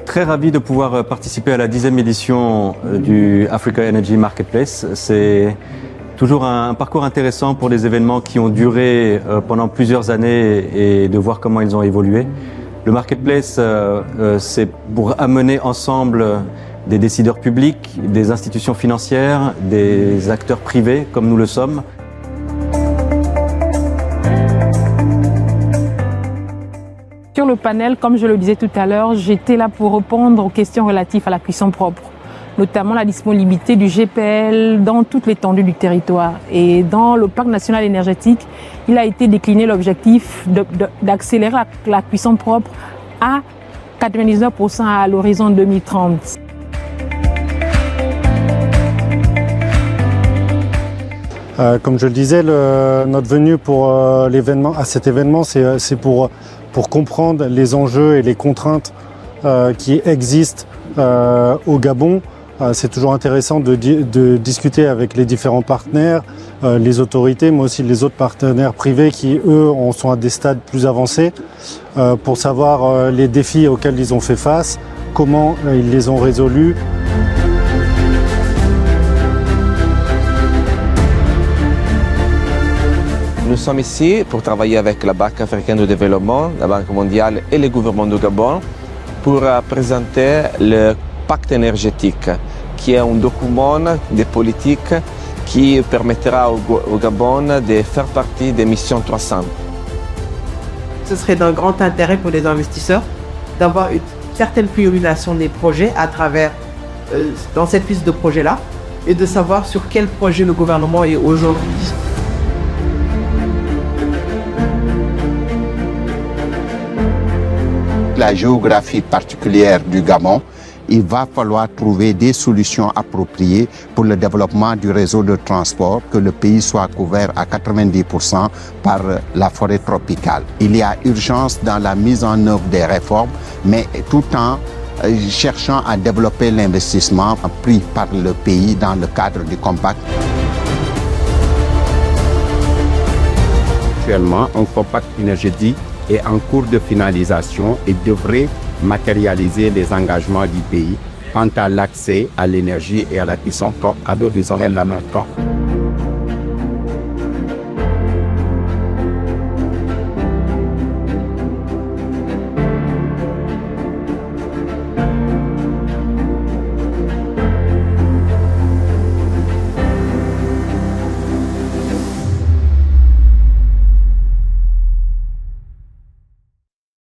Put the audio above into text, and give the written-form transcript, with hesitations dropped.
Très ravi de pouvoir participer à la 10e édition du Africa Energy Marketplace. C'est toujours un parcours intéressant pour des événements qui ont duré pendant plusieurs années et de voir comment ils ont évolué. Le Marketplace, c'est pour amener ensemble des décideurs publics, des institutions financières, des acteurs privés comme nous le sommes. Sur le panel, comme je le disais tout à l'heure, j'étais là pour répondre aux questions relatives à la cuisson propre, notamment la disponibilité du GPL dans toute l'étendue du territoire. Et dans le parc national énergétique, il a été décliné l'objectif d'accélérer la cuisson propre à 99% à l'horizon 2030. Comme je le disais, notre venue pour à cet événement, c'est pour comprendre les enjeux et les contraintes qui existent au Gabon. C'est toujours intéressant de discuter avec les différents partenaires, les autorités, mais aussi les autres partenaires privés qui, eux, sont à des stades plus avancés pour savoir les défis auxquels ils ont fait face, comment ils les ont résolus. Nous sommes ici pour travailler avec la Banque africaine de développement, la Banque mondiale et le gouvernement du Gabon pour présenter le pacte énergétique, qui est un document de politique qui permettra au Gabon de faire partie des missions 300. Ce serait d'un grand intérêt pour les investisseurs d'avoir une certaine priorisation des projets à travers dans cette liste de projets-là et de savoir sur quel projet le gouvernement est aujourd'hui. La géographie particulière du Gabon, il va falloir trouver des solutions appropriées pour le développement du réseau de transport, que le pays soit couvert à 90% par la forêt tropicale. Il y a urgence dans la mise en œuvre des réformes, mais tout en cherchant à développer l'investissement pris par le pays dans le cadre du compact. Actuellement, un compact énergétique est en cours de finalisation et devrait matérialiser les engagements du pays quant à l'accès à l'énergie et à la cuisson propre à l'horizon 2030.